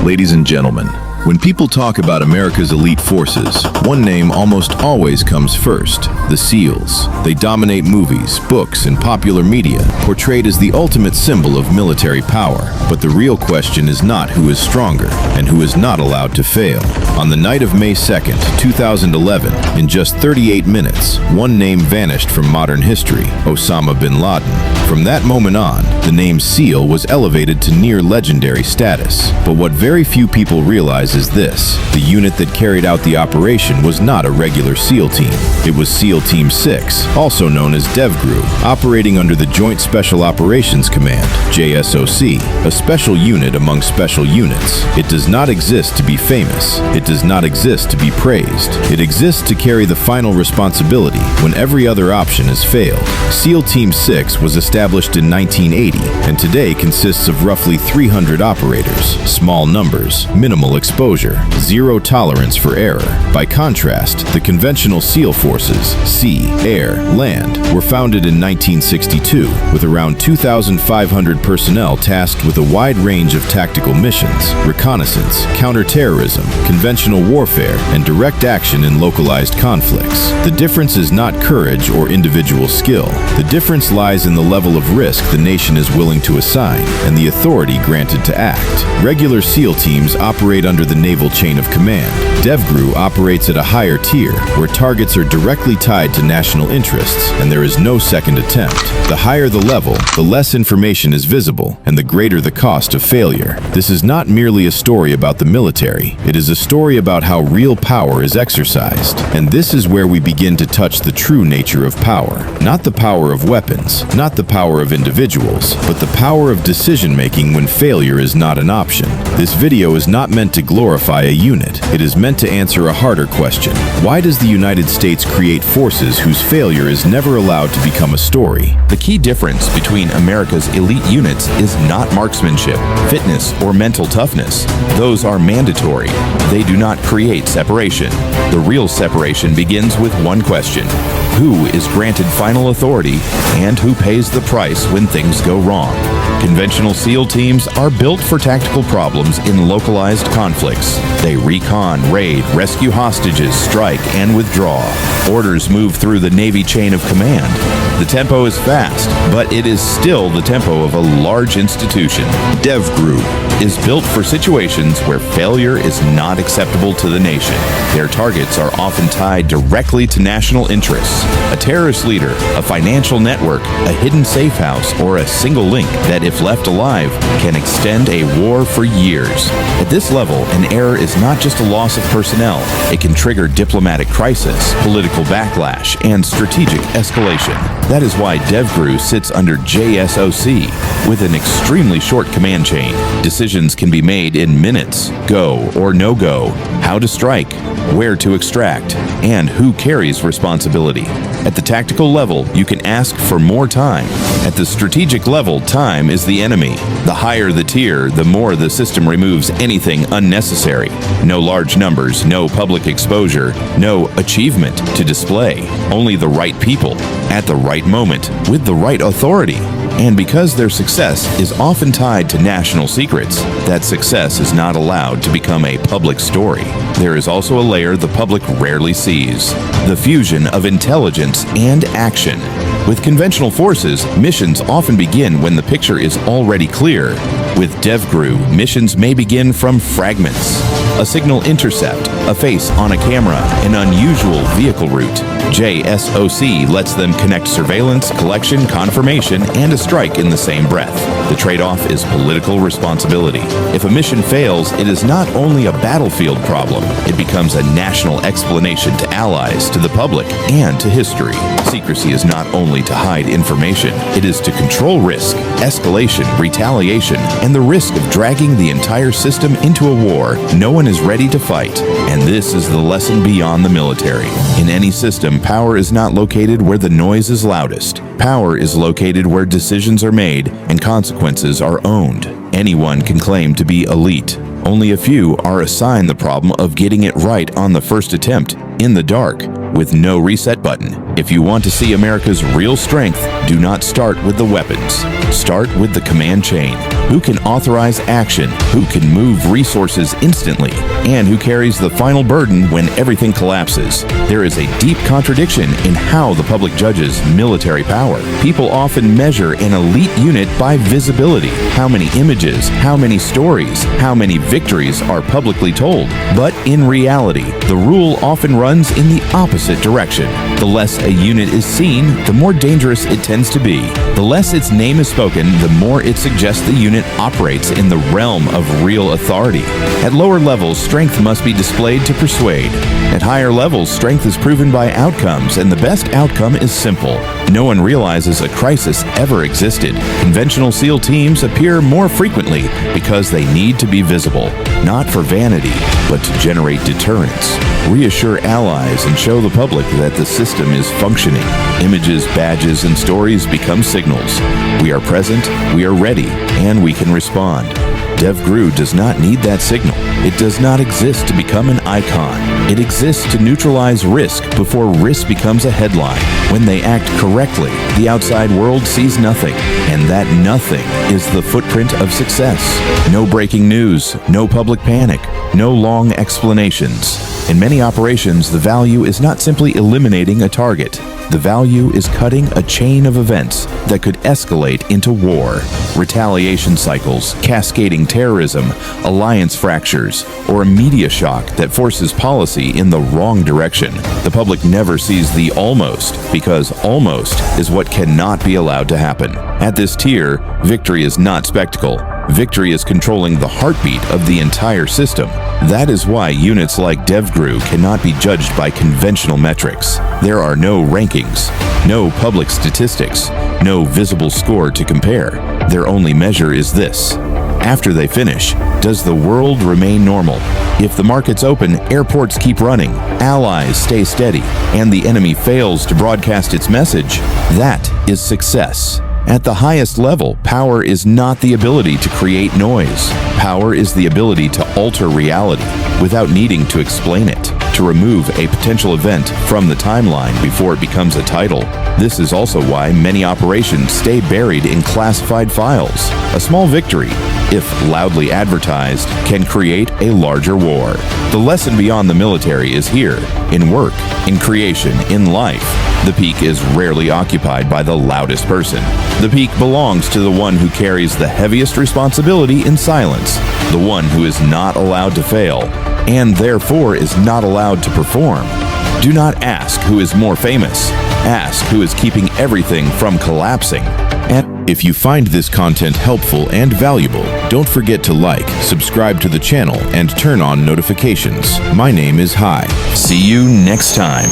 Ladies and gentlemen, when people talk about America's elite forces, one name almost always comes first: the SEALs. They dominate movies, books, and popular media, portrayed as the ultimate symbol of military power. But the real question is not who is stronger and who is not allowed to fail. On the night of May 2nd, 2011, in just 38 minutes, one name vanished from modern history: Osama bin Laden. From that moment on, the name SEAL was elevated to near legendary status. But what very few people realize is this: the unit that carried out the operation was not a regular SEAL team. It was SEAL Team 6, also known as DEVGRU, operating under the Joint Special Operations Command, JSOC, a special unit among special units. It does not exist to be famous. It does not exist to be praised. It exists to carry the final responsibility when every other option has failed. SEAL Team 6 was established in 1980 and today consists of roughly 300 operators. Small numbers, minimal exposure, zero tolerance for error. By contrast, the conventional SEAL forces, sea, air, land, were founded in 1962 with around 2,500 personnel tasked with a wide range of tactical missions: reconnaissance, counterterrorism, conventional warfare, and direct action in localized conflicts. The difference is not courage or individual skill. The difference lies in the level of risk the nation is willing to assign and the authority granted to act. Regular SEAL teams operate under the naval chain of command. DEVGRU operates at a higher tier, where targets are directly tied to national interests and there is no second attempt. The higher the level, the less information is visible and the greater the cost of failure. This is not merely a story about the military. It is a story about how real power is exercised. And this is where we begin to touch the true nature of power. Not the power of weapons, not the power of individuals, but the power of decision-making when failure is not an option. This video is not meant to glorify a unit. It is meant to answer a harder question. Why does the United States create forces whose failure is never allowed to become a story? The key difference between America's elite units is not marksmanship, fitness, or mental toughness. Those are mandatory. They do not create separation. The real separation begins with one question: who is granted final authority and who pays the price when things go wrong? Conventional SEAL teams are built for tactical problems in localized conflicts. They recon, raid, rescue hostages, strike, and withdraw. Orders move through the Navy chain of command. The tempo is fast, but it is still the tempo of a large institution. DEVGRU is built for situations where failure is not acceptable to the nation. Their targets are often tied directly to national interests: a terrorist leader, a financial network, a hidden safe house, or a single link that, if left alive, can extend a war for years. At this level, an error is not just a loss of personnel. It can trigger diplomatic crisis, political backlash, and strategic escalation. That is why DEVGRU sits under JSOC with an extremely short command chain. Decisions can be made in minutes: go or no go, how to strike, where to extract, and who carries responsibility. At the tactical level, you can ask for more time. At the strategic level, time is the enemy. The higher the tier, the more the system removes anything unnecessary. No large numbers, no public exposure, no achievement to display. Only the right people, at the right moment, with the right authority. And because their success is often tied to national secrets, that success is not allowed to become a public story. There is also a layer the public rarely sees: the fusion of intelligence and action. With conventional forces, missions often begin when the picture is already clear. With DEVGRU, missions may begin from fragments: a signal intercept, a face on a camera, an unusual vehicle route. JSOC lets them connect surveillance, collection, confirmation, and a strike in the same breath. The trade-off is political responsibility. If a mission fails, it is not only a battlefield problem, it becomes a national explanation to allies, to the public, and to history. Secrecy is not only to hide information, it is to control risk, escalation, retaliation, and the risk of dragging the entire system into a war no one is ready to fight. And this is the lesson beyond the military. In any system, power is not located where the noise is loudest. Power is located where decisions are made and consequences are owned. Anyone can claim to be elite. Only a few are assigned the problem of getting it right on the first attempt, in the dark, with no reset button. If you want to see America's real strength, do not start with the weapons. Start with the command chain. Who can authorize action, who can move resources instantly, and who carries the final burden when everything collapses. There is a deep contradiction in how the public judges military power. People often measure an elite unit by visibility. How many images, how many stories, how many victories are publicly told. But in reality, the rule often runs in the opposite direction. The less a unit is seen, the more dangerous it tends to be. The less its name is spoken, the more it suggests the unit operates in the realm of real authority. At lower levels, strength must be displayed to persuade. At higher levels, strength is proven by outcomes, and the best outcome is simple. No one realizes a crisis ever existed. Conventional SEAL teams appear more frequently because they need to be visible, not for vanity, but to generate deterrence. Reassure allies and show the public that the system is functioning. Images, badges, and stories become signals. We are present, we are ready, and we can respond. DEVGRU does not need that signal. It does not exist to become an icon. It exists to neutralize risk before risk becomes a headline. When they act correctly, the outside world sees nothing, and that nothing is the footprint of success. No breaking news, no public panic, no long explanations. In many operations, the value is not simply eliminating a target. The value is cutting a chain of events that could escalate into war. Retaliation cycles, cascading terrorism, alliance fractures, or a media shock that forces policy in the wrong direction. The public never sees the almost, because almost is what cannot be allowed to happen. At this tier, victory is not spectacle. Victory is controlling the heartbeat of the entire system. That is why units like DEVGRU cannot be judged by conventional metrics. There are no rankings, no public statistics, no visible score to compare. Their only measure is this. After they finish, does the world remain normal? If the markets open, airports keep running, allies stay steady, and the enemy fails to broadcast its message, that is success. At the highest level, power is not the ability to create noise. Power is the ability to alter reality without needing to explain it, to remove a potential event from the timeline before it becomes a title. This is also why many operations stay buried in classified files. A small victory, if loudly advertised, can create a larger war. The lesson beyond the military is here, in work, in creation, in life. The peak is rarely occupied by the loudest person. The peak belongs to the one who carries the heaviest responsibility in silence, the one who is not allowed to fail, and therefore is not allowed to perform. Do not ask who is more famous. Ask who is keeping everything from collapsing. And if you find this content helpful and valuable, don't forget to like, subscribe to the channel, and turn on notifications. My name is Hai. See you next time.